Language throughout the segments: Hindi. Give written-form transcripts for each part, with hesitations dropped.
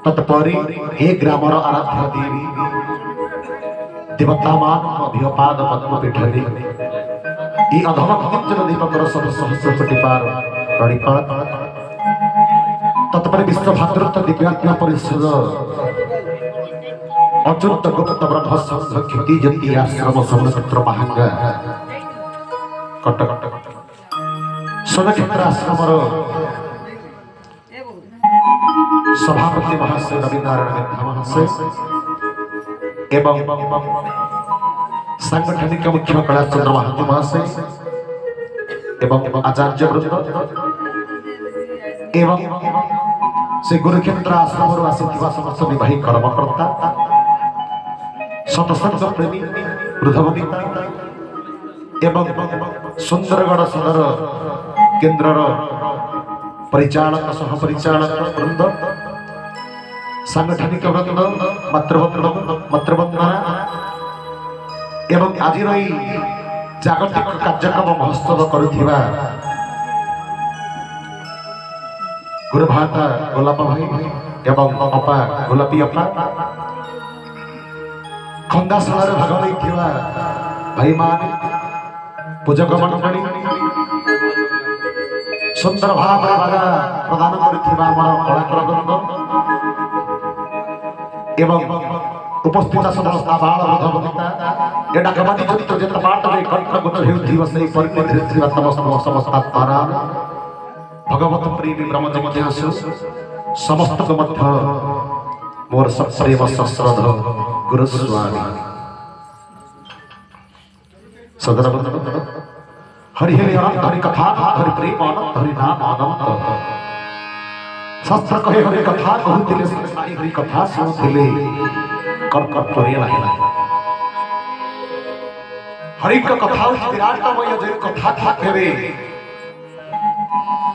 तत्परि हे ग्रामर आराध्य देवी देवता मान अभिपाद पद्म पीठरी ई अधम किंचन दीपकर सब सहस्र कोटि पार प्रणिपात तत्परि विश्व भातृत्व दिव्यात्मा परिषद अच्युत गुप्त ब्रह्म संघ ख्याति जति आश्रम समनक्षत्र महांगा कटक सनक्षत्र आश्रमर सभापति महाशय रविनारायण मित्रा महाशय एवं सांगठनिक मुख्य कैलाश चंद्र महांती महाशय एवं आचार्य वृंद एवं से गुरुक्षेत्र आश्रम आसिथिबा समस्त विवाही कर्मकर्ता सतसंग प्रेमी वृद्धवनिता एवं सुंदरगढ़ सदर केन्द्र परिचालक सह परिचालक वृंद सांगठनिक वृंद मातृवंदना एवं आज जागतिक कार्यक्रम महोत्सव करुथिबा गुरुभाता गोलाप भाई एवं अपा गोलापी अपा खंदाशाला भाग नहीं भाई माने पूजक मंडली सुंदर भाव बाजा प्रदान करुथिबा कलाकार वृंद एवं उपस्थित समस्त बाल वृद्धवनिता ए डाकबाजी जनित जेत बाटरे कंठगत हेउथिबा सही परिपरि थिबा समस्त तारा भगवत प्रेमी ब्रह्म जिज्ञासु समस्त को मध्य मोर सप्रेम सश्रद्ध गुरु स्वामी सदर हरि हरि अनंत हरि कथा हरि प्रेम अनंत हरि नाम अनंत शास्त्र कहे हरि कथा कहूतिले साई हरि कथा सुनुतिले कर करे नाही हरि का कथा विराटमय जे कथा था केबे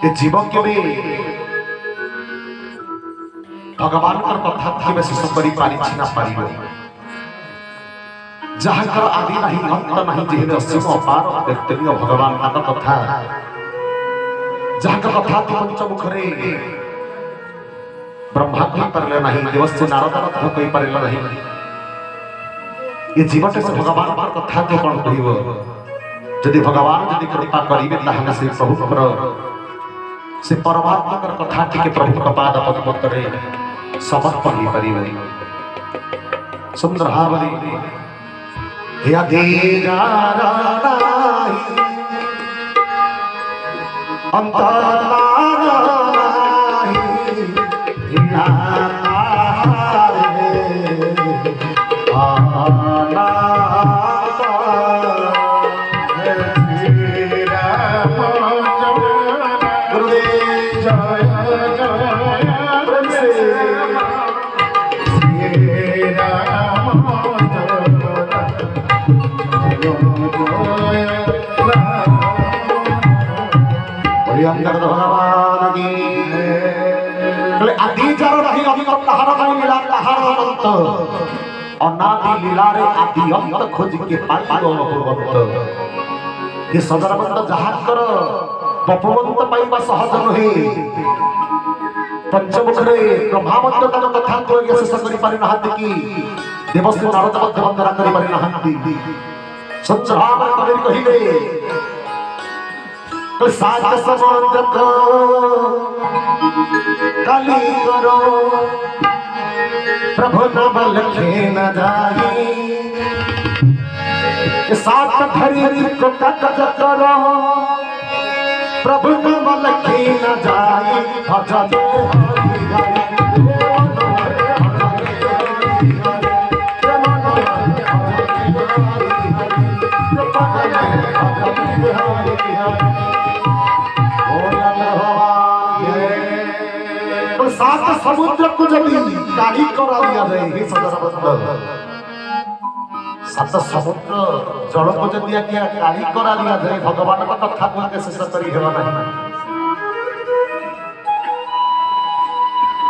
ये जीवन के भी भगवान का कथा के बेस संबरी पारी छिना पारी जहां कर आदि नहीं अंत नहीं जेहे असीम अपार व्यक्तिय भगवान का कथा जहां का कथा पंचमुख रे ब्रह्मा कहि परले नहीं देवस्य नारद कथा कहि परले नहीं ये जीवन से भगवान का कथा के कोन कहिबो यदि भगवान यदि कृपा करिबे ताहा से प्रभु पर से परमात्मा कर कथा के प्रभु का पाद पद्म करे समर्पण ही परिवरी सुंदर हावरी या दे जाराई अंतराई इना भगवान की आदि जार नहीं अंत ताहार नहीं लीला ताहार अनंत अनादि लीला रे आदि अंत खोज के पाइबो भगवंत ये सदरबंद जहां कर बपवंत पाइबा सहज नहे पंचमुख रे ब्रह्मावंत तक कथा को शेष करि पारि नहांती की देवस्य नारद मध्य वंदना करि पारि नहांती संसार कबीर कहिबे तो सात समुद्र को काली करो प्रभु नाम लखे न जाई सात धरी को तक करो प्रभु नाम लखे न जाई भजन सात समुद्र को जब गाड़ी करा दिया जाए हे सदरबंद सात समुद्र जल को जब दिया क्या गाड़ी करा दिया जाए भगवान का कथा को के शेष करी हेबा नहीं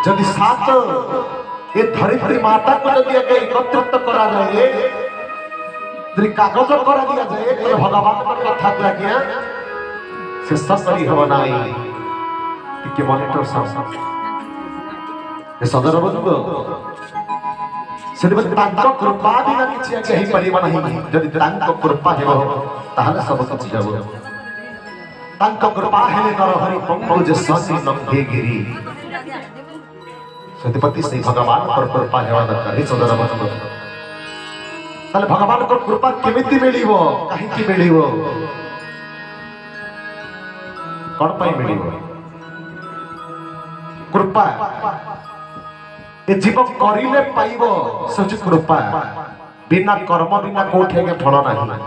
यदि सात ये धरित्री माता को जब दिया एकत्रित करा जाए यदि कागज करा दिया जाए तो भगवान का कथा को क्या शेष करी हेबा नहीं टिके मॉनिटर सब सदरबंद से कृपा बिना किसी कही परिबा नहीं यदि कृपा हेबो ताहले सब कुछ हेबो कृपा हेले नर हरि पंकज ससी लंघे गिरी सत्यपति से भगवान पर कृपा हेबा दरकार हे सदरबंद ताले भगवान को कृपा केमिति मिलिबो काहे कि मिलिबो कोन पई मिलिबो कृपा ये जीव करिले पाइबो सच कृपा बिना कर्म बिना कोठे के फल नहीं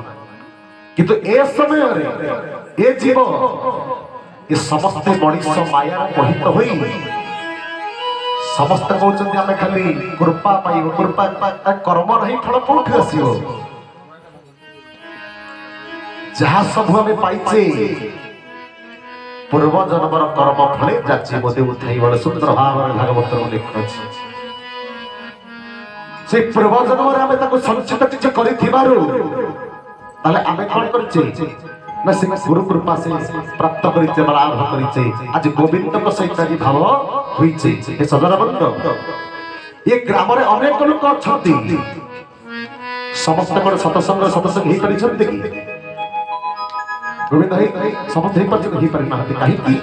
किंतु ए समय रे ए जीव ये समस्त मनुष्य माया मोहित होई समस्त कहते आम खाली कृपा पाइब कृपा कर्म नहीं फल कोठे आसो जहाँ सब आम पाइचे पूर्व जन्मर कर्म फले जाची मोदे उठाई बड़े सुंदर भाव भागवत उल्लेख अच्छे से पूर्व जन्म आम संचित किसी आम कौन करे ना से गुरु कृपा से प्राप्त करिचे लाभ करिचे आज गोविंद सहित आज भाव होइचे ए सजन बंद ये ग्राम रे अनेक लोक अछंती समस्त को सतसंग सतसंग ही करिछंती कि गोविंद भाई समस्त ही पर ही परिमा हते काहे कि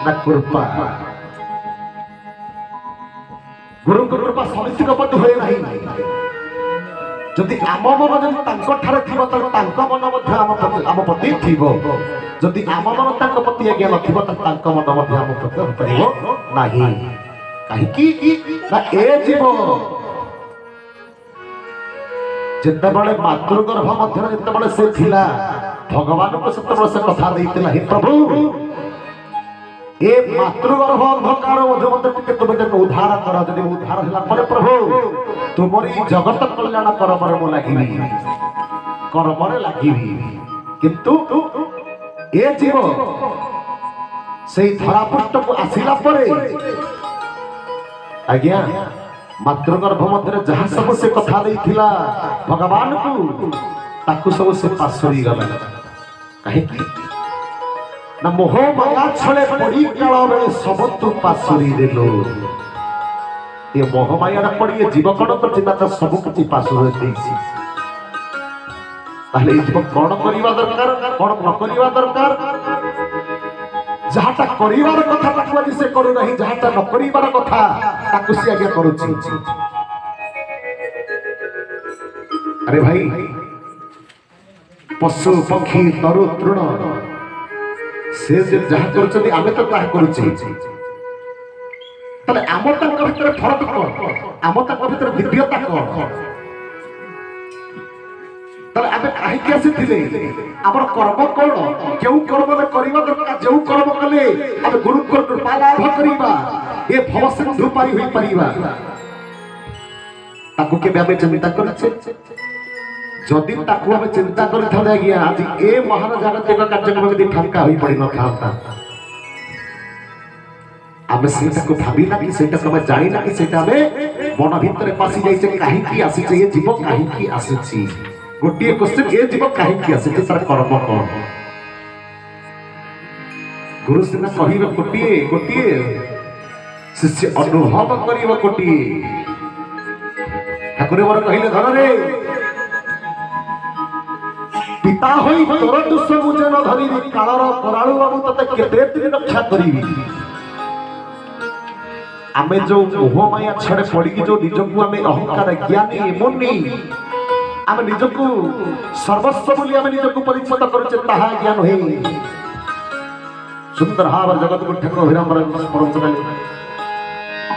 ना कृपा गुरु कृपा समिति को पद होय नाही जदि आम मन जदि तांको ठारे थिबो त तांको मन मध्ये आम प्रति थिबो जदि आम मन तांको प्रति आज्ञा नथिबो त तांको मन मध्ये आम प्रति हो परिबो नाही काहे कि ना ए जीव जत्ते बळे मातृगर्भ मध्ये जत्ते बळे से थिला भगवान को सत्य बळे से कथा देइतिला हे प्रभु ए मातृगर्भ अंधकार मध्य टिके तुम जब उद्धार कर जदि उद्धार हला परे प्रभु तुमरी जगत कल्याण कर्मरे मो लागिबी कर्मरे लागिबी किंतु ए जीव से धरापृष्ठ को आसिला परे आज्ञा मातृगर्भ मध्य जहाँ सब से कथा देइथिला भगवान को ताकु सब से पासरी गला काहे ना मोह माया छले पड़ी काल बेले सब तू पासुरी देलो ये मोह माया रे पड़ी ये जीव कोन कर चिंता तो सब कुछ पासुरी देछि ताले जीव कोन करिवा दरकार कोन न करिवा दरकार जहाटा करिवार कथा ताकु आज से करू नहीं जहाटा न करिवार कथा ताकु से आगे करूछि अरे भाई पशु पक्षी तरु तृण से जहाँ कर आम तो ताहा करुचे तले आम तांक भितर फरक कौन आम तांक भितर दिव्यता कौन तले आमे काहे आसीथिले हमर कर्म कौन केउ कर्म में करिवा दरकार जेउ कर्म कले आमे गुरु कृपा लाभ करिबा ए भव सिंधु पारी होई परिबा ताकू के आमे चिंता करछे जदि ताकू हम चिंता करि था आज्ञा आज ए महान जागतिक कार्यक्रम में फांका होई पड़ी न था आमे सेटा को भाबिना कि सेटा को जानिना कि सेटा में मन भीतर पासी जाई छै काहे की आसी छै ये जीव काहे की आसी छी गोटिए क्वेश्चन ए जीव काहे की आसी छै तार कर्म कोन गुरु सिना कहिबे गोटिए गोटिए शिष्य अनुभव करिबो गोटिए ठाकुर वर कहिले धन रे पिता होई तोर दुष्ट मुझे न धरिबी कालर कराळु बाबू तते केते दिन रक्षा करिबी आमे जो मोह माया छड़े पड़ी जो निजकु आमे अहंकार ज्ञानी मुनि आमे निजकु सर्वस्व बोली आमे निजकु परिचित करछे ताहा ज्ञान होई सुंदर हावर जगत को ठाकुर विराम परम चले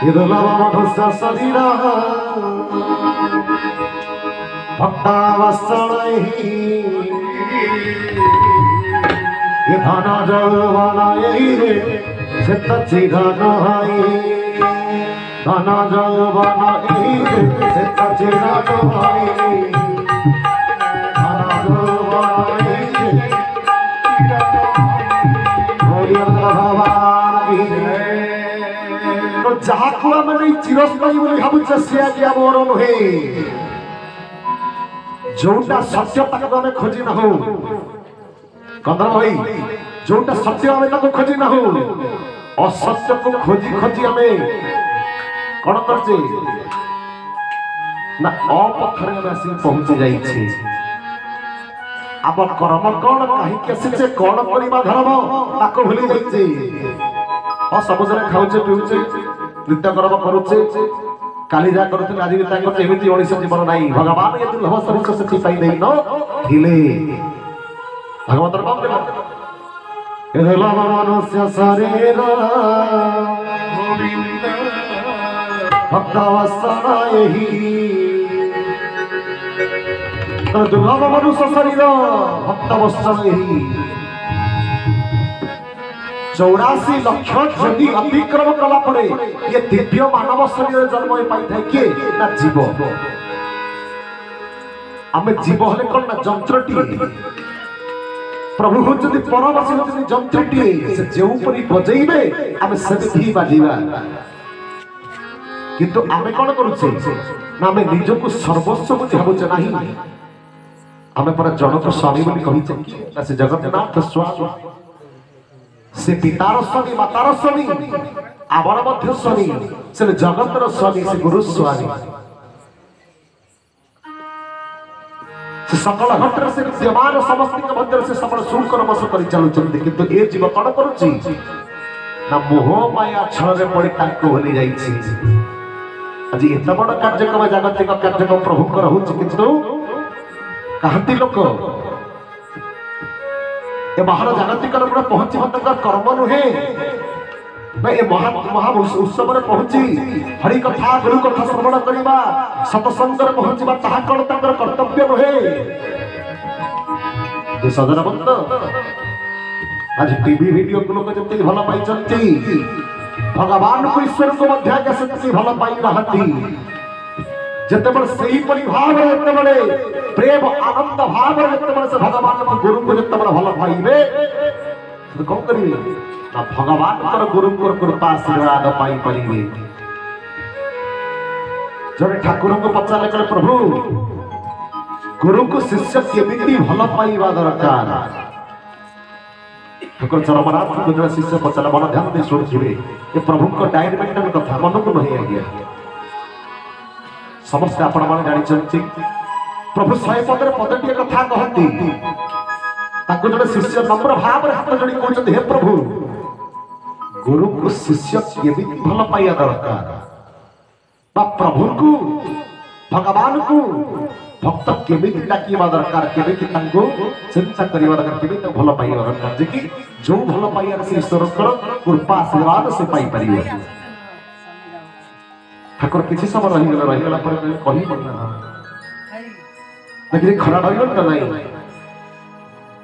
इदला मधुसा शरीरा भक्तावसणहि ये धन जौवना यही रे चित्त चिधन हाई धन जौवना यही रे चित्त चिधन हाई धन जौवना यही रे भगवान की तो जहाँ को मैंने चिरस्थायी बोली भावुचे से आज मोर नुहे जोटा सत्य तक आमे खोजी न हो कंदर भाई जोटा सत्य आमे तक खोजी न हो असत्य को खोजी खोजी आमे कोन करछे ना अपथरे में आसी पहुंच जाई छी अपन कर्म कोन काहे केसे से कोन परिमा धर्म ताको भूली जाई छी ओ सबजरे खाउचे पिउचे नित्य कर्म करूचे काली जा करथि आज भी ताको एमिति ओडिसा जीवन नाही भगवान ये दुर्लभ शरीर से छिपाई देई न थिले भगवंतर बाप रे ए दुर्लभ मनुष्य शरीर गोविंद भक्तवत्सल यही दुर्लभ मनुष्य शरीर भक्त वत्सल 84 लक्ष जदि अतिक्रम कला पड़े ये दिव्य मानव शरीर जन्म पाई था किए ना जीव आम जीव हेले कौन ना जंत्रटी प्रभु होचती परवासी होचती जंत्रटी से जेउ परी बजेइबे आमे सेति बाजिबा किंतु आमे कौन करूछे ना आमे निजको सर्वस्व बुझि भाबुछे नाही आमे पर जनक स्वामी बोली कहिछे ना से जगन्नाथ स्वामी से पितार स्वामी मातार स्वामी आवर मध्य स्वामी से जगतर स्वामी से गुरु स्वामी से सकल घटर से विद्यमान समस्त मध्य से सकल सुकर्म कर चलुचंती किंतु ए जीव कौन करुची ना मोह माया छल रे पड़ी ताको भूली जाईछि आज एत बड़ कार्यक्रम जागतिक कार्यक्रम प्रभु कर होछि किंतु कहती लोक ये बाहर जागतिक पहुंची कर्म नुहे महा उत्सव पहुंची हरि कथा गुरु कथा श्रवण करवा सतसंग पहुंचा ताहा कौन कर्तव्य नुहे सदन बंद आज टीवी वीडियो को लोग जब भल पाई भगवान को ईश्वर को भल पाई नहांती जिते भाव प्रेम आनंद भाव से भगवान गुरु को जिते भल पाइबे कौन करेंगे ना भगवान गुरु कृपा आशीर्वाद पाई पारे जड़े ठाकुर को पचारे कहे प्रभु गुरु को शिष्य केमिति भल पाइबा दरकार ठाकुर चरमनाथ को जो शिष्य पचारे मन ध्यान दे शुणुवे ये प्रभु को डायरी मेंटेन कथा मन को नहीं आज्ञा समस्त आपण माने जानी प्रभु 100 पदरे पदटीय कथा कहती जो शिष्य नम्र भाव हाथ जोड़ी कहते हे प्रभु गुरु को शिष्य केमी भल पाइबा दरकार प्रभु को भगवान को भक्त केमी डाकिबा दरकार केमी चिंता करवा दरकार केमी भल पाइबा दरकार जे कि जो भल पाइबार से ईश्वर कृपा आशीर्वाद से पाई परिबे ठाकुर किसी समय रहीगला कही पड़ना लेकिन खरा रहीगल ना नहीं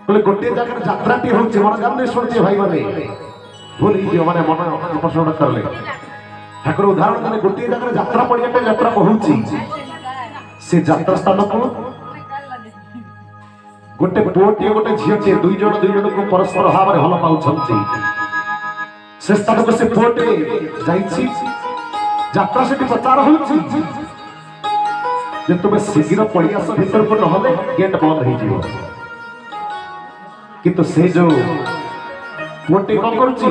बोले गोटे जगह यात्राटी होचे मन जाने शुणुचे भाई माने भूल ही माने मन प्रश्न करले ठाकुर उदाहरण देले गोटे जगह यात्रा पड़ियाटे यात्रा पहुंची से यात्रा स्थान को गोटे पुओटे गोटे झियोटे दुई जण को परस्पर भाव रे हल पाउछंती से स्थान को से पुओटे जाईछि यात्रा से प्रचार होछि जे तुम शीघ्र पड़ियास भीतर को नहले गेट बंद हो जीवो किंतु से जो मोटे कौन करुची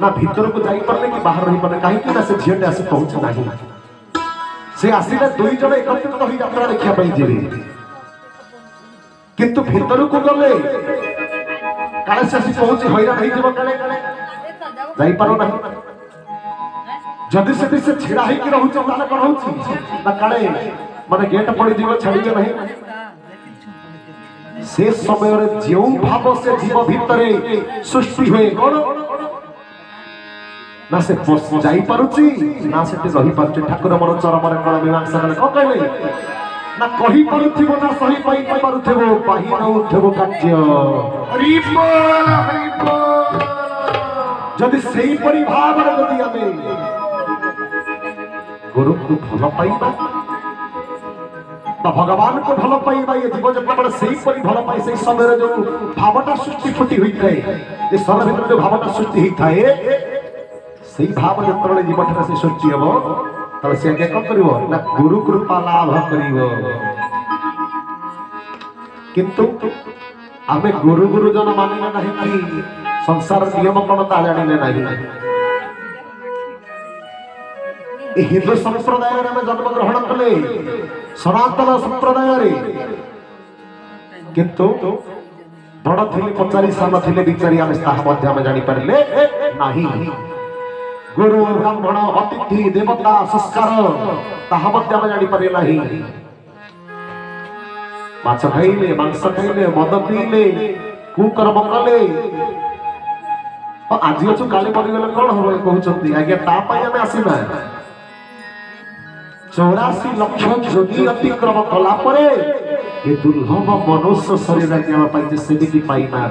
ना भीतर को जाई परले कि बाहर रही परले काहे कि ना से झियटे आसे पहुंचे नाही से आसीले दुई जण एकत्रित होई यात्रा देखिया पई जेबे किंतु भीतर को गले काले से आसी पहुंचे होइरा नहीं जेबो काले जाई पारो नाही जदि से छिड़ा ही कि रहउछ ताले कोन होउछ ना काले माने गेट पड़ी जीव छाड़िए नहीं से समय रे जेउ भाव से जीव भीतरे सृष्टि होए कोन ना से जाई पारुची ना से रही पारुची ठाकुर मोर चरम रे कोन मीमांसा को कहले ना कहि पारुथिबो ना सही पाई पारुथिबो पाहि न उठबो कार्य हरि बोल जदि सेही परि भाव रे जदि आमे गुरु को भल पाइबा भगवान को भल पाइबा ये जीव जब से भल पाए से समय जो भावटा सृष्टि फुटी हुई थाए ये शरीर भीतर जो भावटा सृष्टि हुई थाए से भाव जो जीवन से सृष्टि हम तब से कौन कर ना गुरु कृपा लाभ कर किंतु आमे गुरु गुरु जन मानिले नहीं कि संसार नियम कौन ता जानिले नहीं हिंदू संप्रदाय में जन्म ग्रहण कले सनातन संप्रदाय किंतु बड़ थिले पचारी सान थिले बिचारी आमे जानी पारे नहीं गुरु ब्राह्मण अतिथि देवता संस्कार ताहा जानी पारे नहीं माछ खाइले मांस खाइले मद पीले कुकर्म कले आज अच्छु काली मरीगले कौन हम कहते आज्ञा तामें आसना 84 लक्ष जदि अतिक्रम कला ये दुर्लभ मनुष्य शरीर आज्ञा पाइजे सेमिति पाइना